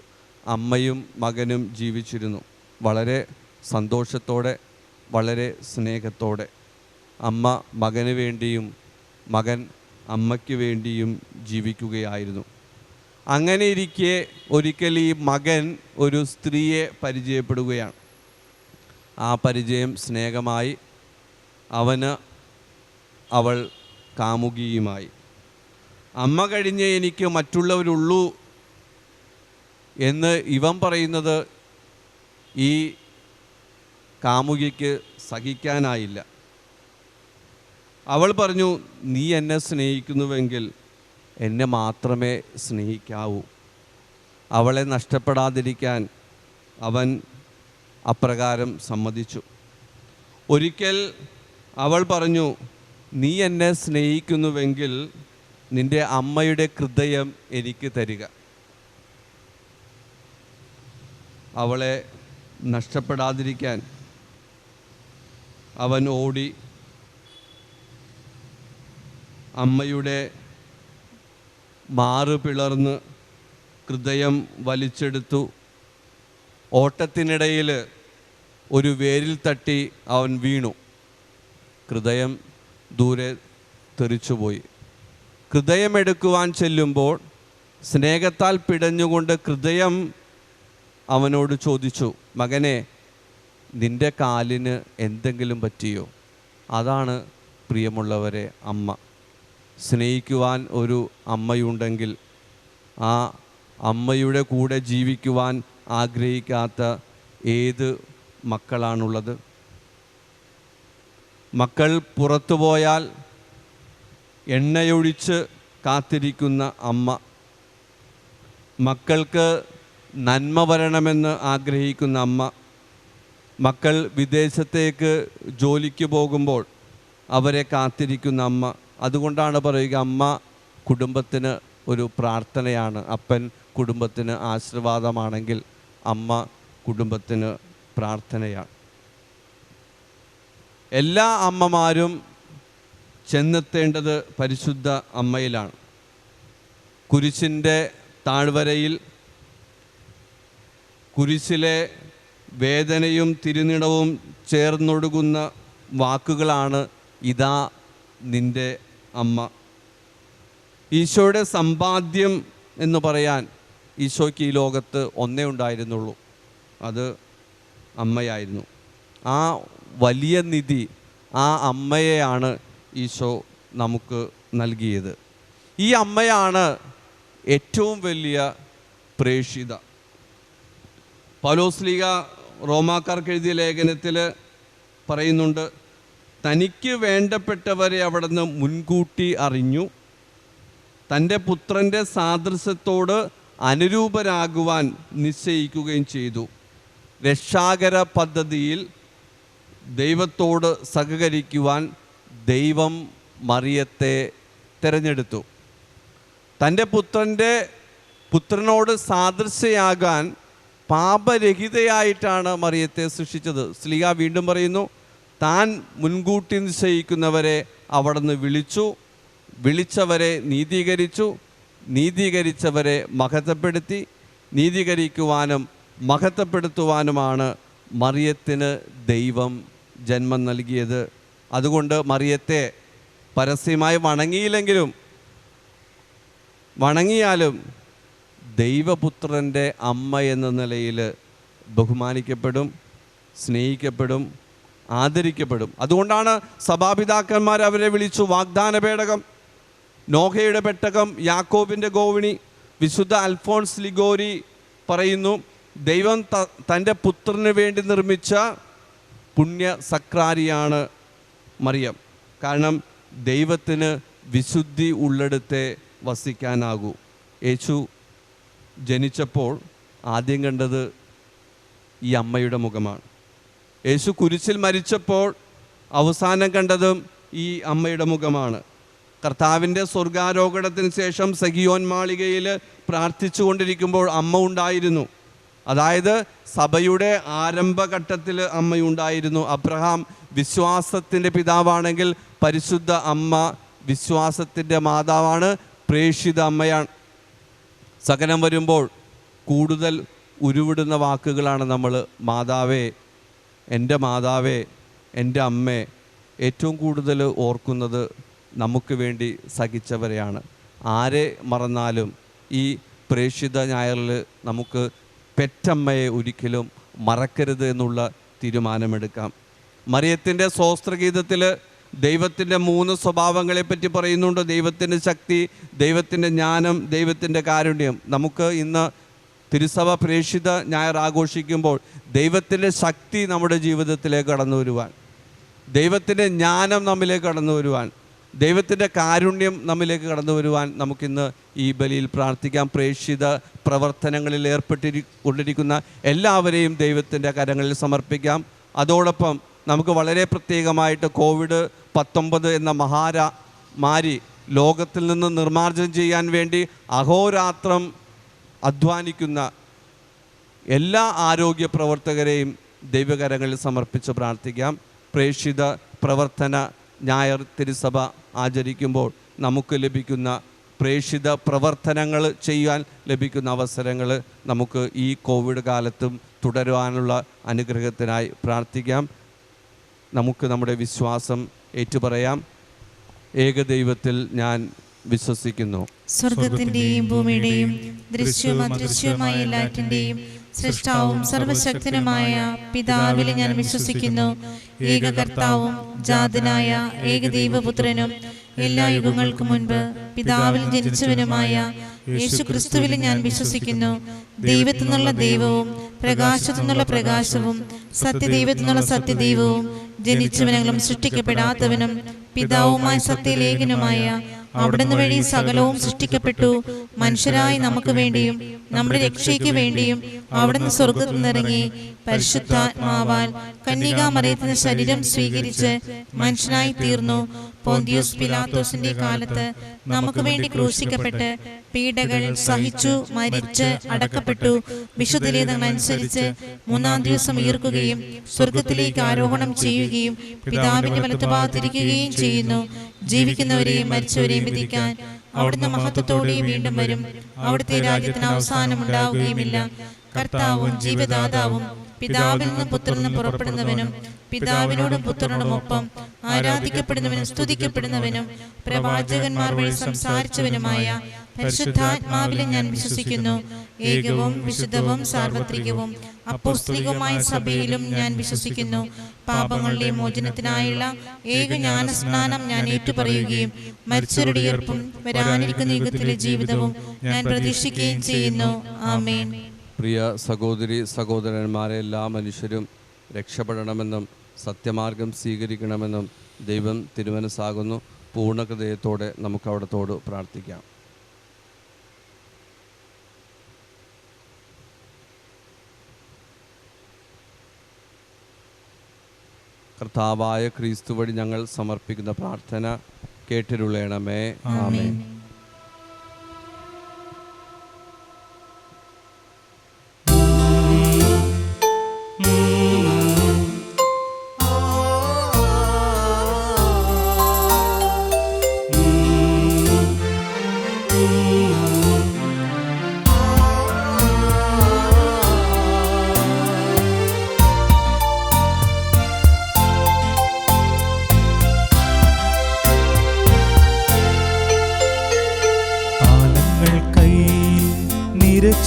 അമ്മയും മകനും ജീവിച്ചിരുന്നു. വളരെ സന്തോഷത്തോടെ, വളരെ സ്നേഹത്തോടെ. അമ്മ മകന് വേണ്ടിയും മകൻ അമ്മയ്ക്ക് വേണ്ടിയും ജീവിക്കുകയായിരുന്നു. അങ്ങനെ ഇരിക്കെ ഒരിക്കൽ ഈ മകൻ ഒരു സ്ത്രീയെ പരിചയപ്പെടുകയാണ്. ആ പരിചയം സ്നേഹമായി. അവന് അവൾ കാമുകിയുമായി. അമ്മ കഴിഞ്ഞ് എനിക്ക് മറ്റുള്ളവരുള്ളൂ എന്ന് ഇവൻ പറയുന്നത് ഈ കാമുകിക്ക് സഹിക്കാനായില്ല. അവൾ പറഞ്ഞു, നീ എന്നെ സ്നേഹിക്കുന്നുവെങ്കിൽ എന്നെ മാത്രമേ സ്നേഹിക്കാവൂ. അവളെ നഷ്ടപ്പെടാതിരിക്കാൻ അവൻ അപ്രകാരം സമ്മതിച്ചു. ഒരിക്കൽ അവൾ പറഞ്ഞു, നീ എന്നെ സ്നേഹിക്കുന്നുവെങ്കിൽ നിൻ്റെ അമ്മയുടെ ഹൃദയം എനിക്ക് തരിക. അവളെ നഷ്ടപ്പെടാതിരിക്കാൻ അവൻ ഓടി അമ്മയുടെ മാറ് പിളർന്ന് ഹൃദയം വലിച്ചെടുത്തു. ഓട്ടത്തിനിടയിൽ ഒരു വേരിൽ തട്ടി അവൻ വീണു. ഹൃദയം ദൂരെ തെറിച്ചുപോയി. ഹൃദയമെടുക്കുവാൻ ചെല്ലുമ്പോൾ സ്നേഹത്താൽ പിടഞ്ഞുകൊണ്ട് ഹൃദയം അവനോട് ചോദിച്ചു, മകനെ, നിൻ്റെ കാലിന് എന്തെങ്കിലും പറ്റിയോ? അതാണ് പ്രിയമുള്ളവരെ അമ്മ. സ്നേഹിക്കുവാൻ ഒരു അമ്മയുണ്ടെങ്കിൽ ആ അമ്മയുടെ കൂടെ ജീവിക്കുവാൻ ആഗ്രഹിക്കാത്ത ഏത് മക്കളാണുള്ളത്? മക്കൾ പുറത്തു പോയാൽ എണ്ണയൊഴിച്ച് കാത്തിരിക്കുന്ന അമ്മ, മക്കൾക്ക് നന്മ വരണമെന്ന് ആഗ്രഹിക്കുന്ന അമ്മ, മക്കൾ വിദേശത്തേക്ക് ജോലിക്ക് പോകുമ്പോൾ അവരെ കാത്തിരിക്കുന്ന അമ്മ. അതുകൊണ്ടാണ് പറയുക, അമ്മ കുടുംബത്തിന് ഒരു പ്രാർത്ഥനയാണ്. അപ്പൻ കുടുംബത്തിന് ആശീർവാദമാണെങ്കിൽ അമ്മ കുടുംബത്തിന് പ്രാർത്ഥനയാണ്. എല്ലാ അമ്മമാരും ചെന്നെത്തേണ്ടത് പരിശുദ്ധ അമ്മയിലാണ്. കുരിശിൻ്റെ താഴ്വരയിൽ കുരിശിലെ വേദനയും തിരുനിണവും ചേർന്നൊടുകുന്ന വാക്കുകളാണ് ഇതാ നിൻ്റെ അമ്മ. ഈശോയുടെ സമ്പാദ്യം എന്ന് പറയാൻ ഈശോയ്ക്ക് ഈ ലോകത്ത് ഒന്നേ ഉണ്ടായിരുന്നുള്ളൂ, അത് അമ്മയായിരുന്നു. ആ വലിയ നിധി, ആ അമ്മയെയാണ് ഈശോ നമുക്ക് നൽകിയത്. ഈ അമ്മയാണ് ഏറ്റവും വലിയ പ്രേക്ഷിത. പൗലോസ്ലീഹ റോമാക്കാർക്ക് എഴുതിയ ലേഖനത്തിൽ പറയുന്നുണ്ട്, തനിക്ക് വേണ്ടപ്പെട്ടവരെ അവിടുന്ന് മുൻകൂട്ടി അറിഞ്ഞു, തൻ്റെ പുത്രൻ്റെ സാദൃശ്യത്തോട് അനുരൂപരാകുവാൻ നിശ്ചയിക്കുകയും ചെയ്തു. രക്ഷാകര പദ്ധതിയിൽ ദൈവത്തോട് സഹകരിക്കുവാൻ ദൈവം മറിയത്തെ തിരഞ്ഞെടുത്തു. തൻ്റെ പുത്രനോട് സാദൃശ്യയാകാൻ പാപരഹിതയായിട്ടാണ് മറിയത്തെ സൃഷ്ടിച്ചത്. ശ്ലീഹ വീണ്ടും പറയുന്നു, താൻ മുൻകൂട്ടി നിശ്ചയിക്കുന്നവരെ അവിടുന്ന് വിളിച്ചു, വിളിച്ചവരെ നീതീകരിച്ചു, നീതീകരിച്ചവരെ മഹത്വപ്പെടുത്തി, നീതീകരിക്കുവാനും മഹത്വപ്പെടുത്തുവാനുമാണ് മറിയത്തിന് ദൈവം ജന്മം നൽകിയത്. അതുകൊണ്ട് മറിയത്തെ പരസ്യമായി വണങ്ങിയാലും ദൈവപുത്രൻ്റെ അമ്മ എന്ന നിലയിൽ ബഹുമാനിക്കപ്പെടും, സ്നേഹിക്കപ്പെടും, ആദരിക്കപ്പെടും. അതുകൊണ്ടാണ് സഭാപിതാക്കന്മാർ അവരെ വിളിച്ചു വാഗ്ദാന പേടകം, നോഹയുടെ പെട്ടകം, യാക്കോബിൻ്റെ ഗോവിണി. വിശുദ്ധ അൽഫോൺസ് ലിഗോരി പറയുന്നു, ദൈവം തൻ്റെ പുത്രന് വേണ്ടി നിർമ്മിച്ച പുണ്യ സക്രാരിയാണ് മറിയം. കാരണം ദൈവത്തിന് വിശുദ്ധി ഉള്ളിടത്തെ വസിക്കാനാകൂ. യേശു ജനിച്ചപ്പോൾ ആദ്യം കണ്ടത് ഈ അമ്മയുടെ മുഖമാണ്. യേശു കുരിശിൽ മരിച്ചപ്പോൾ അവസാനം കണ്ടതും ഈ അമ്മയുടെ മുഖമാണ്. കർത്താവിൻ്റെ സ്വർഗാരോഹണത്തിന് ശേഷം സഗിയോൻ മാളികയിൽ പ്രാർത്ഥിച്ചു കൊണ്ടിരിക്കുമ്പോൾ അമ്മ ഉണ്ടായിരുന്നു. അതായത് സഭയുടെ ആരംഭഘട്ടത്തിൽ അമ്മയുണ്ടായിരുന്നു. അബ്രഹാം വിശ്വാസത്തിൻ്റെ പിതാവാണെങ്കിൽ പരിശുദ്ധ അമ്മ വിശ്വാസത്തിൻ്റെ മാതാവാണ്, പ്രേക്ഷിത അമ്മയാണ്. സഹനം വരുമ്പോൾ കൂടുതൽ ഉരുവിടുന്ന വാക്കുകളാണ് നമ്മൾ മാതാവേ, എൻ്റെ മാതാവേ, എൻ്റെ അമ്മേ. ഏറ്റവും കൂടുതൽ ഓർക്കുന്നത് നമുക്ക് വേണ്ടി സഹിച്ചവരെയാണ്. ആരെ മറന്നാലും ഈ പ്രേക്ഷിത ഞായറിൽ നമുക്ക് പെറ്റമ്മയെ ഒരിക്കലും മറക്കരുത് എന്നുള്ള തീരുമാനമെടുക്കാം. മറിയത്തിൻ്റെ സ്തോത്രഗീതത്തിൽ ദൈവത്തിൻ്റെ 3 സ്വഭാവങ്ങളെപ്പറ്റി പറയുന്നുണ്ട്. ദൈവത്തിൻ്റെ ശക്തി, ദൈവത്തിൻ്റെ ജ്ഞാനം, ദൈവത്തിൻ്റെ കാരുണ്യം. നമുക്ക് ഇന്ന് തിരുസഭ പ്രേക്ഷിത ഞായർ ആഘോഷിക്കുമ്പോൾ ദൈവത്തിൻ്റെ ശക്തി നമ്മുടെ ജീവിതത്തിലേക്ക് കടന്നു വരുവാൻ, ദൈവത്തിൻ്റെ ജ്ഞാനം നമ്മിലേക്ക് കടന്നു വരുവാൻ, ദൈവത്തിൻ്റെ കാരുണ്യം നമ്മിലേക്ക് കടന്നു വരുവാൻ നമുക്കിന്ന് ഈ ബലിയിൽ പ്രാർത്ഥിക്കാം. പ്രേക്ഷിത പ്രവർത്തനങ്ങളിൽ കൊണ്ടിരിക്കുന്ന എല്ലാവരെയും ദൈവത്തിൻ്റെ കരങ്ങളിൽ സമർപ്പിക്കാം. അതോടൊപ്പം നമുക്ക് വളരെ പ്രത്യേകമായിട്ട് COVID-19 എന്ന മഹാമാരി ലോകത്തിൽ നിന്ന് നിർമ്മാർജ്ജനം ചെയ്യാൻ വേണ്ടി അഹോരാത്രം അധ്വാനിക്കുന്ന എല്ലാ ആരോഗ്യ പ്രവർത്തകരെയും ദൈവകരങ്ങളിൽ സമർപ്പിച്ച് പ്രാർത്ഥിക്കാം. പ്രേക്ഷിത പ്രവർത്തന ഞായർ തിരുസഭ ആചരിക്കുമ്പോൾ നമുക്ക് ലഭിക്കുന്ന പ്രേക്ഷിത പ്രവർത്തനങ്ങൾ ചെയ്യാൻ ലഭിക്കുന്ന അവസരങ്ങൾ നമുക്ക് ഈ കോവിഡ് കാലത്തും തുടരുവാനുള്ള അനുഗ്രഹത്തിനായി പ്രാർത്ഥിക്കാം. നമുക്ക് നമ്മുടെ വിശ്വാസം ഏറ്റുപറയാം. ഏകദൈവത്തിൽ ഞാൻ വിശ്വസിക്കുന്നു. സ്വർഗത്തിന്റെയും ഭൂമിയുടെയും ദൃശ്യവും അദൃശ്യവുമായ എല്ലാറ്റിന്റെയും സൃഷ്ടാവും സർവശക്തനുമായ പിതാവിൽ ഞാൻ വിശ്വസിക്കുന്നു. ഏക കർത്താവും ജാതനായ ഏകദൈവപുത്രനും എല്ലാ യുഗങ്ങൾക്കും മുൻപ് പിതാവിൽ ജനിച്ചവനുമായ യേശു ക്രിസ്തുവിൽ ഞാൻ വിശ്വസിക്കുന്നു. ദൈവത്തിൽ നിന്നുള്ള ദൈവവും പ്രകാശത്തു നിന്നുള്ള പ്രകാശവും സത്യദൈവത്തിൽ നിന്നുള്ള സത്യദൈവവും ജനിച്ചവനും സൃഷ്ടിക്കപ്പെടാത്തവനും പിതാവുമായ സത്യലേഖനുമായ അവിടുന്ന് വഴി സകലവും സൃഷ്ടിക്കപ്പെട്ടു. മനുഷ്യരായി നമുക്ക് വേണ്ടിയും നമ്മുടെ രക്ഷയ്ക്ക് വേണ്ടിയും അവിടുന്ന് സ്വർഗത്തിൽ നിന്നിറങ്ങി പരിശുദ്ധാത്മാവാൽ കന്യകാമറിയത്തിന് ശരീരം സ്വീകരിച്ച് മനുഷ്യനായി തീർന്നു. പോന്തിയോസ് പിലാത്തോസിന്റെ കാലത്ത് നമുക്ക് വേണ്ടി ക്രൂശിക്കപ്പെട്ട് പീഡകൾ സഹിച്ചു, മരിച്ച് അടക്കപ്പെട്ടു. വിശുദ്ധലേഖനമനുസരിച്ച് മൂന്നാം ദിവസം ഉയർക്കുകയും സ്വർഗത്തിലേക്ക് ആരോഹണം ചെയ്യുകയും പിതാവിന്റെ വലത്തുഭാഗത്തിരിക്കുകയും ചെയ്യുന്നു. ജീവിക്കുന്നവരെയും മരിച്ചവരെയും വിധിക്കാൻ അവിടുന്ന് മഹത്വത്തോടെ വീണ്ടും വരും. അവിടുത്തെ രാജ്യത്തിന് അവസാനം ഉണ്ടാവുകയുമില്ല. കർത്താവും ജീവദാതാവും പിതാവിൽ നിന്നും പുത്രനിൽ നിന്നും പുറപ്പെടുന്നവനും പിതാവിനോടും പുത്രനോടും ഒപ്പം ആരാധിക്കപ്പെടുന്നവനും സ്തുതിക്കപ്പെടുന്നവനും പ്രവാചകന്മാർ വഴി സംസാരിച്ചവനുമായ പരിശുദ്ധാത്മാവിലും ഞാൻ വിശ്വസിക്കുന്നു. ഏകവും വിശുദ്ധവും സാർവത്രികവും അപ്പോസ്തലികവുമായ സഭയിലും ഞാൻ വിശ്വസിക്കുന്നു. പാപങ്ങളുടെ മോചനത്തിനായുള്ള ഏക ജ്ഞാനസ്നാനം ഞാൻ ഏറ്റുപറയുകയും മരിച്ചവരുടെ ഉയർപ്പും വരാനിരിക്കുന്ന യുഗത്തിലെ ജീവിതവും ഞാൻ പ്രതീക്ഷിക്കുകയും ചെയ്യുന്നു. ആമേൻ. പ്രിയ സഹോദരി സഹോദരന്മാരെ, എല്ലാ മനുഷ്യരും രക്ഷപ്പെടണമെന്നും സത്യമാർഗം സ്വീകരിക്കണമെന്നും ദൈവം തിരുമനസ്സാകുന്നു. പൂർണ്ണ ഹൃദയത്തോടെ നമുക്ക് അവിടത്തോട് പ്രാർത്ഥിക്കാം. കർത്താവായ ക്രിസ്തു വഴി ഞങ്ങൾ സമർപ്പിക്കുന്ന പ്രാർത്ഥന കേട്ടിരുളേണമേ. ആമേൻ.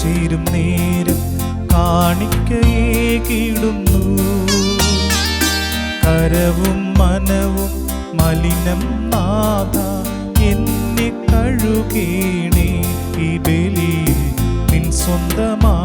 ചേരും നേരം കാണിക്കയേകിടുന്നു. കരവും മനവും മലിനം നാഥ എന്നെ കഴുകേണേ. ഈ ബലിയിൽ നിൻ സ്വന്തമായിടാൻ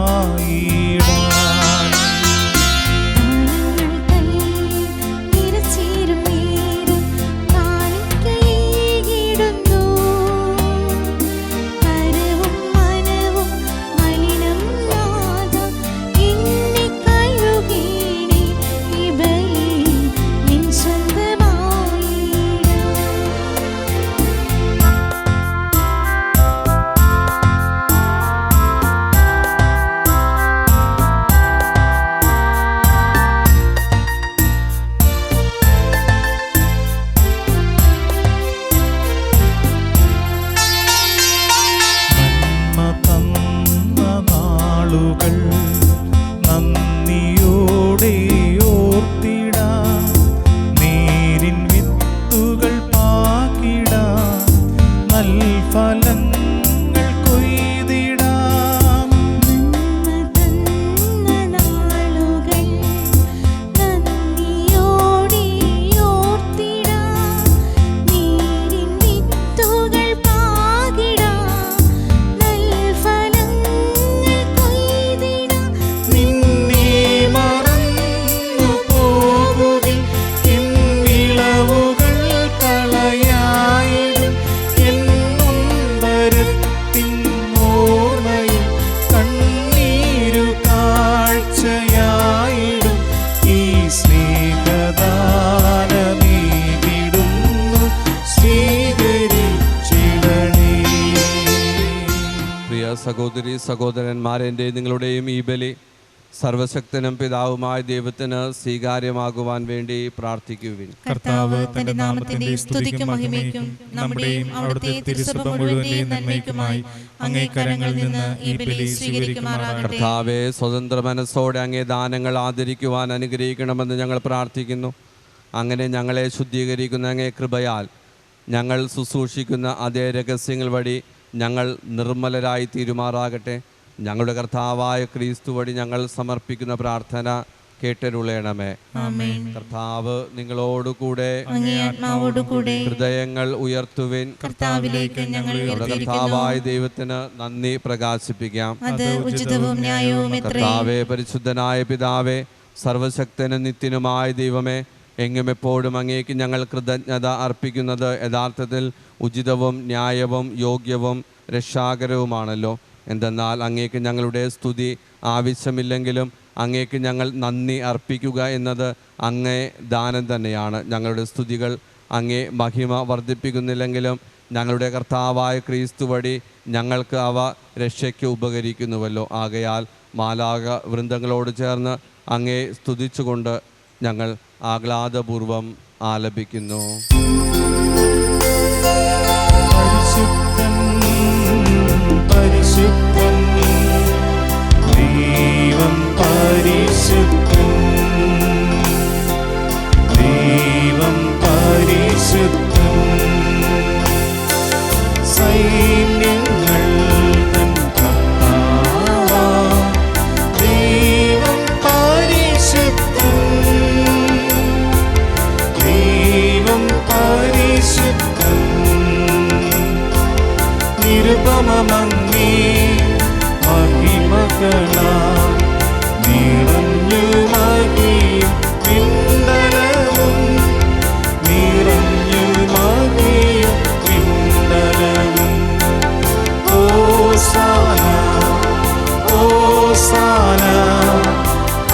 നന്ദിയോടെ ഓർത്തിടാം. നേരിൻ വിത്തുകൾ പാകിടാം. നൽഫലങ്ങൾ കൊയ്തിടാം. സഹോദരി സഹോദരന്മാരെ, നിങ്ങളുടെയും ഈ ബലി സർവശക്തനും പിതാവുമായ ദൈവത്തിന് സ്വീകാര്യമാകുവാൻ വേണ്ടി പ്രാർത്ഥിക്കുവിൻ. കർത്താവ് തന്റെ നാമത്തിന്റെ സ്തുതിക്കും മഹിമയ്ക്കും നമ്മുടെയും അവിടുത്തെ തിരുസഭ മുഴുവന്റെയും നന്മയ്ക്കുമായി അങ്ങേ കരങ്ങളിൽ നിന്ന് ഈ ബലി സ്വീകരിക്കുമാറാകട്ടെ. കർത്താവേ, സ്വതന്ത്ര മനസ്സോടെ അങ്ങേ ദാനങ്ങൾ ആദരിക്കുവാൻ അനുഗ്രഹിക്കണമെന്ന് ഞങ്ങൾ പ്രാർത്ഥിക്കുന്നു. അങ്ങനെ ഞങ്ങളെ ശുദ്ധീകരിക്കുന്ന അങ്ങേ കൃപയാൽ ഞങ്ങൾ ശുശ്രൂഷിക്കുന്ന അതേ രഹസ്യങ്ങൾ വഴി ഞങ്ങൾ നിർമ്മലരായി തീരുമാറാകട്ടെ. ഞങ്ങളുടെ കർത്താവായ ക്രിസ്തു വഴി ഞങ്ങൾ സമർപ്പിക്കുന്ന പ്രാർത്ഥന കേട്ടരുളേണമേ. ആമേൻ. കർത്താവ് നിങ്ങളോടുകൂടെ, അങ്ങേ ആത്മാവോടുകൂടെ ഹൃദയങ്ങൾ ഉയർത്തുവിൻ. കർത്താവിലേക്ക് ഞങ്ങൾ നമ്മുടെ ഉയർത്തിയിരിക്കുന്നു. കർത്താവായ ദൈവത്തിന് നന്ദി പ്രകാശിപ്പിക്കാം. അത് ഉചിതവും ന്യായവും എത്രേ. കർത്താവേ, പരിശുദ്ധനായ പിതാവേ, സർവശക്തനും നിത്യനുമായ ദൈവമേ, എങ്ങും എപ്പോഴും അങ്ങേക്ക് ഞങ്ങൾ കൃതജ്ഞത അർപ്പിക്കുന്നത് യഥാർത്ഥത്തിൽ ഉചിതവും ന്യായവും യോഗ്യവും രക്ഷാകരവുമാണല്ലോ. എന്തെന്നാൽ അങ്ങേക്ക് ഞങ്ങളുടെ സ്തുതി ആവശ്യമില്ലെങ്കിലും അങ്ങേക്ക് ഞങ്ങൾ നന്ദി അർപ്പിക്കുക എന്നത് അങ്ങേ ദാനം തന്നെയാണ്. ഞങ്ങളുടെ സ്തുതികൾ അങ്ങേ മഹിമ വർദ്ധിപ്പിക്കുന്നില്ലെങ്കിലും ഞങ്ങളുടെ കർത്താവായ ക്രിസ്തു വഴി ഞങ്ങൾക്ക് അവ രക്ഷയ്ക്ക് ഉപകരിക്കുന്നുവല്ലോ. ആകയാൽ മാലാഖ വൃന്ദങ്ങളോട് ചേർന്ന് അങ്ങേ സ്തുതിച്ചുകൊണ്ട് ഞങ്ങൾ ആഹ്ലാദപൂർവം ആലപിക്കുന്നു. പരിശുദ്ധൻ പരിശുദ്ധൻ ദൈവം പരിശുദ്ധൻ, ദൈവം പരിശുദ്ധൻ, സൈന്യങ്ങൾ തൻ കർത്താവാം ദൈവം പരിശുദ്ധൻ, ദൈവം പരിശുദ്ധൻ, നിരുപമമങ്ങേ മഹിമകളാൽ നിറഞ്ഞു മഹിയും പിണ്ടലവും, നിറഞ്ഞു മഹിയും പിണ്ടലവും. ഓസാന ഓസാന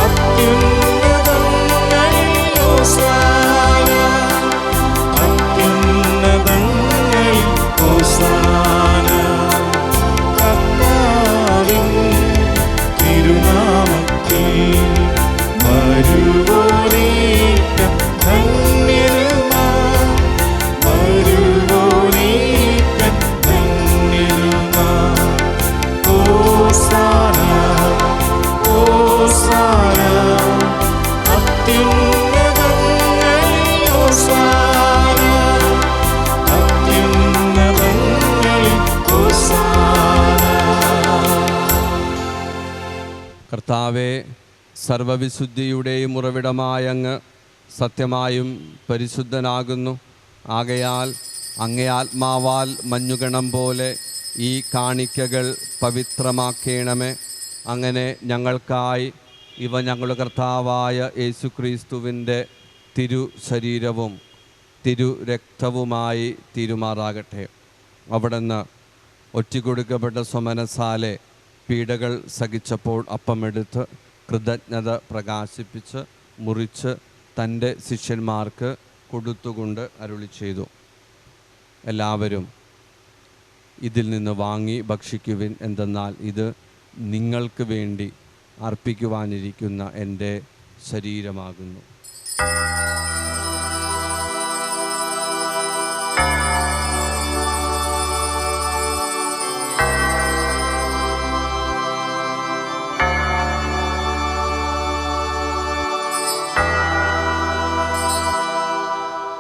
അത്യുന്നതങ്ങളിൽ ഓസാന, അത്യുന്നതങ്ങളിൽ ഓസാന. കർത്താവിൻ തിരുനാമത്തിൽ വരുവോനേറ്റം ധന്യരുമാ, വരുവോനേറ്റം ധന്യരുമാ. ഓസാന ഓസാന അത്യുന്നതങ്ങളിൽ ഓസാന, അത്യുന്നതങ്ങളിൽ ഓസാന. കർത്താവെ, സർവവിശുദ്ധിയുടെയും ഉറവിടമായ അങ്ങ് സത്യമായും പരിശുദ്ധനാകുന്നു. ആകയാൽ അങ്ങേ ആത്മാവാൽ മഞ്ഞുകണം പോലെ ഈ കാണിക്കകൾ പവിത്രമാക്കേണമേ. അങ്ങനെ ഞങ്ങൾക്കായി ഇവ ഞങ്ങളുടെ കർത്താവായ യേശുക്രിസ്തുവിൻ്റെ തിരു ശരീരവും തിരു രക്തവുമായി തീരുമാറാകട്ടെ. അവിടുന്ന് ഒറ്റിക്കൊടുക്കപ്പെട്ട സ്വമനസാലെ പീഡകൾ സഹിച്ചപ്പോൾ അപ്പമെടുത്ത് കൃതജ്ഞത പ്രകാശിപ്പിച്ച് മുറിച്ച് തൻ്റെ ശിഷ്യന്മാർക്ക് കൊടുത്തുകൊണ്ട് അരുളി ചെയ്തു, എല്ലാവരും ഇതിൽ നിന്ന് വാങ്ങി ഭക്ഷിക്കുവിൻ. എന്തെന്നാൽ ഇത് നിങ്ങൾക്ക് വേണ്ടി അർപ്പിക്കുവാനിരിക്കുന്ന എൻ്റെ ശരീരമാകുന്നു.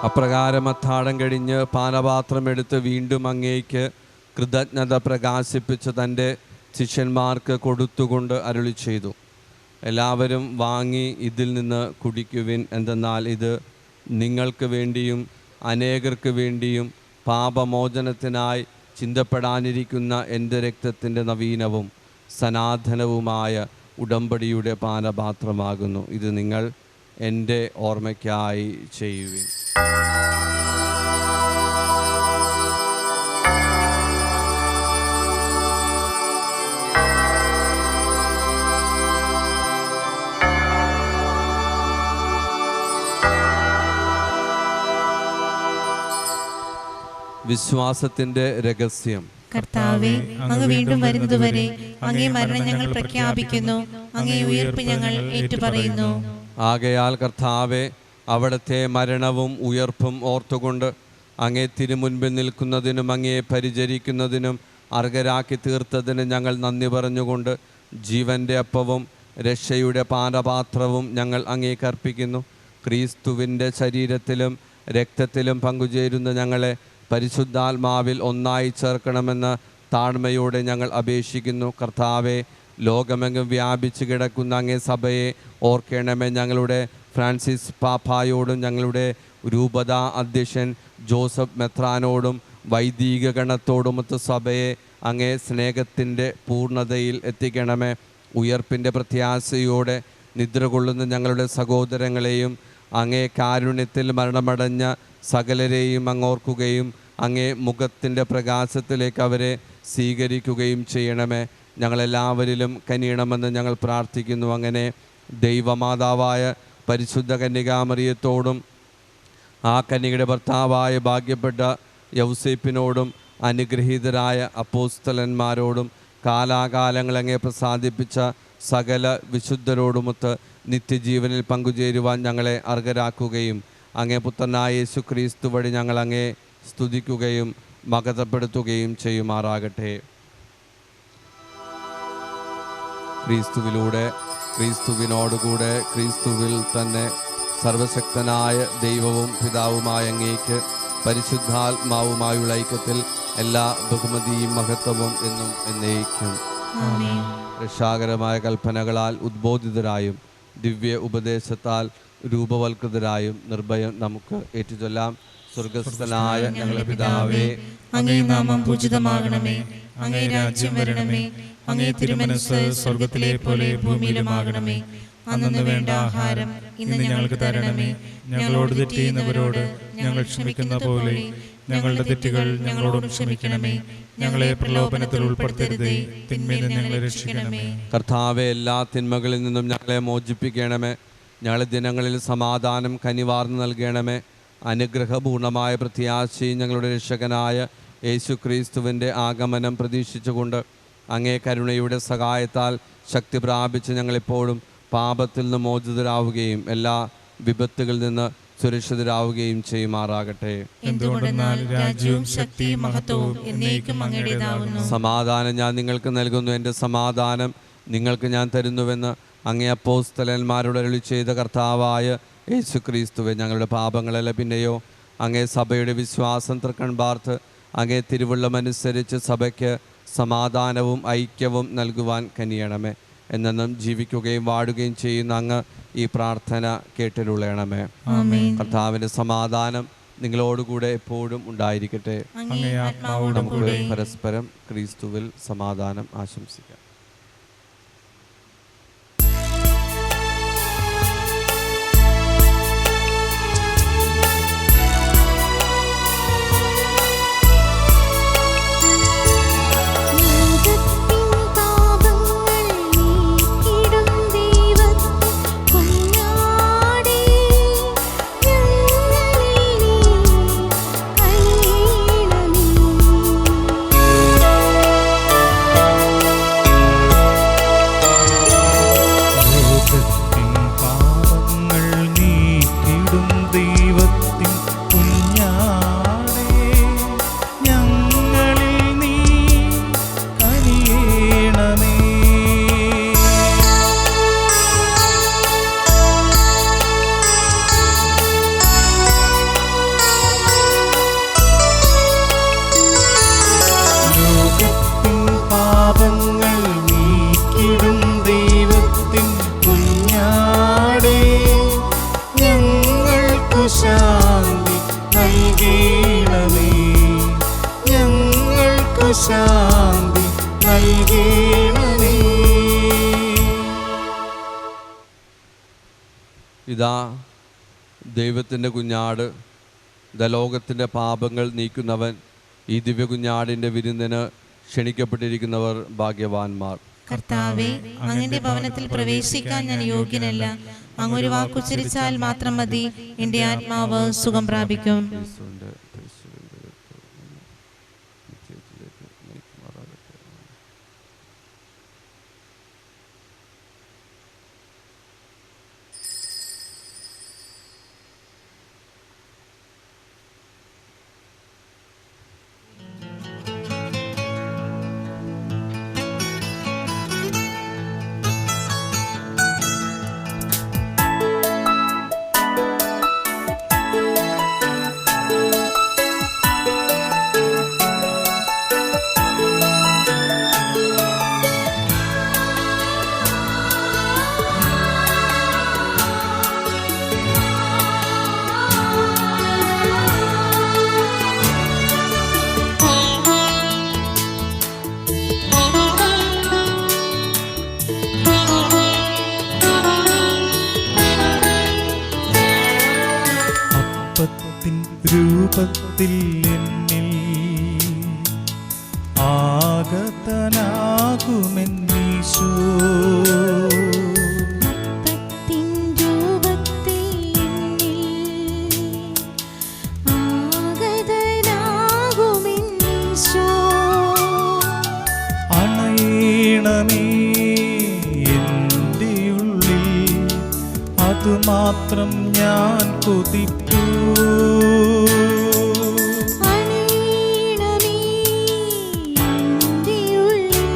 അപ്രകാരം അത്താഴം കഴിഞ്ഞ് പാനപാത്രമെടുത്ത് വീണ്ടും അങ്ങേക്ക് കൃതജ്ഞത പ്രകാശിപ്പിച്ച് തൻ്റെ ശിഷ്യന്മാർക്ക് കൊടുത്തുകൊണ്ട് അരുളി ചെയ്തു, എല്ലാവരും വാങ്ങി ഇതിൽ നിന്ന് കുടിക്കുവിൻ. എന്തെന്നാൽ ഇത് നിങ്ങൾക്ക് വേണ്ടിയും അനേകർക്ക് വേണ്ടിയും പാപമോചനത്തിനായി ചിന്തപ്പെടാനിരിക്കുന്ന എൻ്റെ രക്തത്തിൻ്റെ നവീനവും സനാതനവുമായ ഉടമ്പടിയുടെ പാനപാത്രമാകുന്നു. ഇത് നിങ്ങൾ എൻ്റെ ഓർമ്മയ്ക്കായി ചെയ്യുവിൻ. വിശ്വാസത്തിൻ്റെ രഹസ്യം. കർത്താവേ, അങ്ങ് വീണ്ടും വരുന്നതുവരെ അങ്ങേ മരണം ഞങ്ങൾ പ്രഖ്യാപിക്കുന്നു, അങ്ങേ ഉയർപ്പ് ഞങ്ങൾ ഏറ്റുപറയുന്നു. ആകയാൽ കർത്താവെ, അവിടുത്തെ മരണവും ഉയർപ്പും ഓർത്തുകൊണ്ട് അങ്ങേ തിരുമുൻപിൽ നിൽക്കുന്നതിനും അങ്ങേ പരിചരിക്കുന്നതിനും അർഹരാക്കി തീർത്തതിന് ഞങ്ങൾ നന്ദി പറഞ്ഞുകൊണ്ട് ജീവൻ്റെ അപ്പവും രക്ഷയുടെ പാനപാത്രവും ഞങ്ങൾ അങ്ങേക്ക് അർപ്പിക്കുന്നു. ക്രിസ്തുവിൻ്റെ ശരീരത്തിലും രക്തത്തിലും പങ്കുചേരുന്ന ഞങ്ങളെ പരിശുദ്ധാത്മാവിൽ ഒന്നായി ചേർക്കണമെന്ന് താഴ്മയോടെ ഞങ്ങൾ അപേക്ഷിക്കുന്നു. കർത്താവെ, ലോകമെങ്ങും വ്യാപിച്ചു കിടക്കുന്ന അങ്ങേ സഭയെ ഓർക്കണമേ. ഞങ്ങളുടെ ഫ്രാൻസിസ് പാപ്പായോടും ഞങ്ങളുടെ രൂപത അധ്യക്ഷൻ ജോസഫ് മെത്രാനോടും വൈദിക ഗണത്തോടുമൊത്ത് സഭയെ അങ്ങേ സ്നേഹത്തിൻ്റെ പൂർണ്ണതയിൽ എത്തിക്കണമേ. ഉയർപ്പിൻ്റെ പ്രത്യാശയോടെ നിദ്ര കൊള്ളുന്ന ഞങ്ങളുടെ സഹോദരങ്ങളെയും അങ്ങേ കാരുണ്യത്തിൽ മരണമടഞ്ഞ സകലരെയും അങ്ങോർക്കുകയും അങ്ങേ മുഖത്തിൻ്റെ പ്രകാശത്തിലേക്ക് അവരെ സ്വീകരിക്കുകയും ചെയ്യണമേ. ഞങ്ങളെല്ലാവരിലും കനിയണമെന്ന് ഞങ്ങൾ പ്രാർത്ഥിക്കുന്നു. അങ്ങനെ ദൈവമാതാവായ പരിശുദ്ധ കന്യകാമറിയത്തോടും ആ കന്യകയുടെ ഭർത്താവായ ഭാഗ്യപ്പെട്ട യൗസേപ്പിനോടും അനുഗ്രഹീതരായ അപ്പോസ്തലന്മാരോടും കാലാകാലങ്ങൾ അങ്ങേ പ്രസാദിപ്പിച്ച സകല വിശുദ്ധരോടുമൊത്ത് നിത്യജീവനിൽ പങ്കുചേരുവാൻ ഞങ്ങളെ അർഹരാക്കുകയും അങ്ങേ പുത്രനായ യേശു ക്രിസ്തു വഴി ഞങ്ങൾ അങ്ങേ സ്തുതിക്കുകയും മഹത്വപ്പെടുത്തുകയും ചെയ്യുമാറാകട്ടെ. ക്രിസ്തുവിലൂടെ, ക്രിസ്തുവിനോടുകൂടെ, ക്രിസ്തുവിൽ തന്നെ സർവശക്തനായ ദൈവവും പിതാവുമായ അങ്ങേക്ക് പരിശുദ്ധാത്മാവുമായുള്ള ഐക്യത്തിൽ എല്ലാ ബഹുമതിയും മഹത്വവും എന്നും എന്നേക്കും. രക്ഷാകരമായ കൽപ്പനകളാൽ ഉദ്ബോധിതരായും ദിവ്യ ഉപദേശത്താൽ രൂപവൽകൃതരായും നിർഭയം നമുക്ക് ഏറ്റുചൊല്ലാം. സ്വർഗസ്ഥനായ ഞങ്ങളുടെ പിതാവേ, അങ്ങേ നാമം പൂജിതമാകണമേ. അങ്ങേ രാജ്യം വരണമേ. അങ്ങേ തിരുമനസ്സ് സ്വർഗത്തിലെ പോലെ ഭൂമിയിലുമാകണമേ. അന്നു വേണ്ട ആഹാരം ഇന്ന് ഞങ്ങൾക്ക് തരണമേ. ഞങ്ങളോട് തെറ്റ് ചെയ്യുന്നവരോട് ഞങ്ങൾ ക്ഷമിക്കുന്ന പോലെ ഞങ്ങളുടെ തെറ്റുകൾ ഞങ്ങളോടും ക്ഷമിക്കണമേ. ഞങ്ങളെ പ്രലോഭനത്തിൽ ഉൾപ്പെടുത്തരുതേ, തിന്മയിൽ നിന്ന് ഞങ്ങളെ രക്ഷിക്കണമേ. കർത്താവെ, എല്ലാ തിന്മകളിൽ നിന്നും ഞങ്ങളെ മോചിപ്പിക്കണമേ. ഞങ്ങളുടെ ദിനങ്ങളിൽ സമാധാനം കനിവാർന്നു നൽകണമേ. അനുഗ്രഹപൂർണമായ പ്രത്യാശയും ഞങ്ങളുടെ രക്ഷകനായ യേശു ക്രിസ്തുവിൻ്റെ ആഗമനം പ്രതീക്ഷിച്ചുകൊണ്ട് അങ്ങേ കരുണയുടെ സഹായത്താൽ ശക്തി പ്രാപിച്ച് ഞങ്ങളെപ്പോഴും പാപത്തിൽ നിന്ന് മോചിതരാവുകയും എല്ലാ വിപത്തുകളിൽ നിന്ന് സുരക്ഷിതരാവുകയും ചെയ്യുമാറാകട്ടെ. എന്തുകൊണ്ടെന്നാൽ രാജ്യവും ശക്തിയും മഹത്വവും എന്നേക്കും അങ്ങയുടേതാവുന്നു. സമാധാനം ഞാൻ നിങ്ങൾക്ക് നൽകുന്നു, എൻ്റെ സമാധാനം നിങ്ങൾക്ക് ഞാൻ തരുന്നുവെന്ന് അങ്ങേ അപ്പോസ്തലന്മാരോട് അരുളി ചെയ്ത കർത്താവായ യേശു ക്രിസ്തുവേ, ഞങ്ങളുടെ പാപങ്ങളല്ല പിന്നെയോ അങ്ങേ സഭയുടെ വിശ്വാസം തൃക്കൺ പാർത്ത് അങ്ങേ തിരുവുള്ളമനുസരിച്ച് സഭയ്ക്ക് സമാധാനവും ഐക്യവും നൽകുവാൻ കനിയണമേ. എന്നെന്നും ജീവിക്കുകയും വാഴുകയും ചെയ്യുന്ന അങ്ങ് ഈ പ്രാർത്ഥന കേട്ടിരുളയണമേ. കർത്താവിൻ്റെ സമാധാനം നിങ്ങളോടുകൂടെ എപ്പോഴും ഉണ്ടായിരിക്കട്ടെ. നമുക്ക് പരസ്പരം ക്രിസ്തുവിൽ സമാധാനം ആശംസിക്കാം. ശാന്തി നൽകണമേ. ഇതാ ദൈവത്തിൻ്റെ കുഞ്ഞാട്, ലോകത്തിൻ്റെ പാപങ്ങൾ നീക്കുന്നവൻ. ഈ ദിവ്യ കുഞ്ഞാടിൻ്റെ വിരുന്നിന് ക്ഷണിക്കപ്പെട്ടിരിക്കുന്നവർ ഭാഗ്യവാന്മാർ. കർത്താവേ, അങ്ങന്റെ ഭവനത്തിൽ പ്രവേശിക്കാൻ ഞാൻ യോഗ്യനല്ല. അങ്ങൊരു വാക്കുച്ചരിച്ചാൽ മാത്രം മതി, എൻ്റെ ആത്മാവ് സുഖം പ്രാപിക്കും. ജീവിതത്തിൽ എന്നിൽ ആഗതനാകുമെന്നീശോ. അപ്പത്തിൻ രൂപത്തിൽ ആഗതനാകുമെന്നീശോ. അണയണമേ എൻ്റെ ഉള്ളിൽ, അതുമാത്രം ഞാൻ കൊതിപ്പൂ. അണയണമേ എൻ്റെ ഉള്ളിൽ,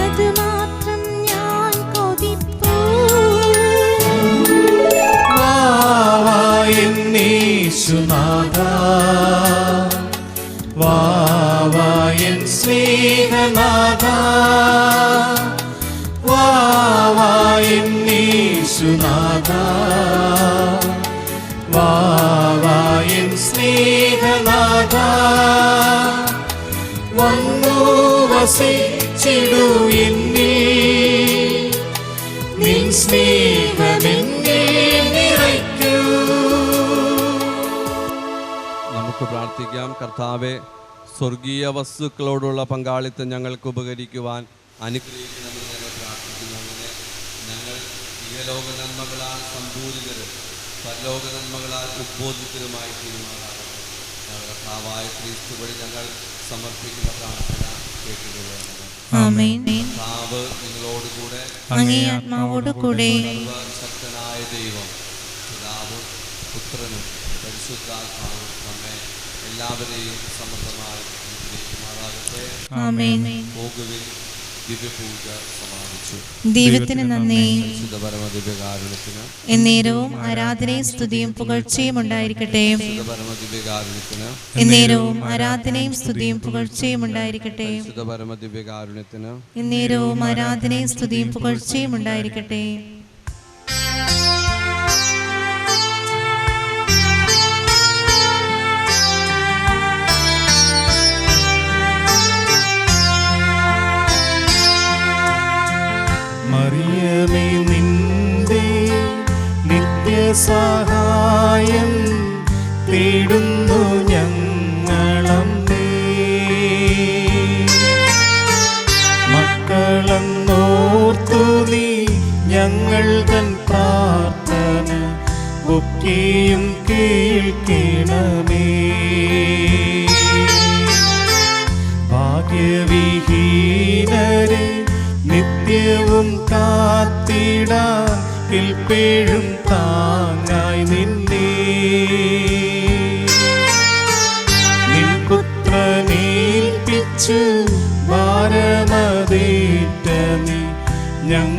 അതുമാത്രം ഞാൻ കൊതിപ്പൂ. വാവാ എന്നീശുനാഥാ, വാവാ എൻ സ്നേഹനാഥാ, വാവാ എന്നീശുനാഥാ, വാവാ എൻ സ്നേഹനാഥാ. വന്നു വസിച്ചിടൂ എന്നിൽ, നിൻ സ്നേഹമെന്നിൽ നിറയ്ക്കൂ. നമുക്ക് പ്രാർത്ഥിക്കാം. കർത്താവെ, സ്വർഗീയ വസ്തുക്കളോടുള്ള പങ്കാളിത്തം ഞങ്ങൾക്ക് ഉപകരിക്കുവാൻ അനുഗ്രഹിക്കണമെന്ന് ഞങ്ങൾ പ്രാർത്ഥിക്കുന്നു. അങ്ങനെ ഞങ്ങൾ ഇഹലോക നന്മകളാൽ സമ്പൂരിതരും പരലോക നന്മകളാൽ ഉദ്ബോധിതരുമായി തീരുമാനമാകട്ടെ. ഞങ്ങളുടെ കർത്താവായ ക്രിസ്തു വഴി ഞങ്ങൾ സമർപ്പിക്കുന്ന പ്രാർത്ഥന കേട്ടുകൊള്ളണം. ആമേൻ. കർത്താവ് നിങ്ങളോടുകൂടെ, അങ്ങേ ആത്മാവോടുകൂടെ. സർവശക്തനായ ദൈവം പിതാവും പുത്രനും പരിശുദ്ധാത്മാവും നമ്മെ എല്ലാവരെയും സമൃദ്ധമായി അനുഗ്രഹിക്കുമാറാകട്ടെ. ആമേൻ. പോകുവിൻ, ദിവ്യപൂജ സമാപിച്ചു. ദൈവത്തിന് നന്ദി. പരിശുദ്ധ പരമദിവ്യകാരുണ്യത്തിന് എന്നേരവും ആരാധനയും സ്തുതിയും പുകഴ്ചയും ഉണ്ടായിരിക്കട്ടെ. പരിശുദ്ധ പരമദിവ്യകാരുണ്യത്തിന് എന്നേരവും ആരാധനയും സ്തുതിയും പുകഴ്ചയും ഉണ്ടായിരിക്കട്ടെ. പരിശുദ്ധ പരമദിവ്യകാരുണ്യത്തിന് എന്നേരവും ആരാധനയും സ്തുതിയും പുകഴ്ചയും ഉണ്ടായിരിക്കട്ടെ. മറിയമേ, നിന്റെ നിത്യസഹായം തേടുന്നു ഞങ്ങളമ്മേ. മക്കളെന്നോർത്തു നീ ഞങ്ങൾ തൻ പ്രാർത്ഥന ഒക്കെയും കേൾക്കണമേ. ഭാഗ്യവിഹീനരെ നിത്യവും കാത്തിടാൻ കേൾപ്പേഴും താങ്ങായി നിന്നെ. നിൻ പുത്രനേൽപ്പിച്ചു ഭാരമതേറ്റ നീ ഞങ്ങൾ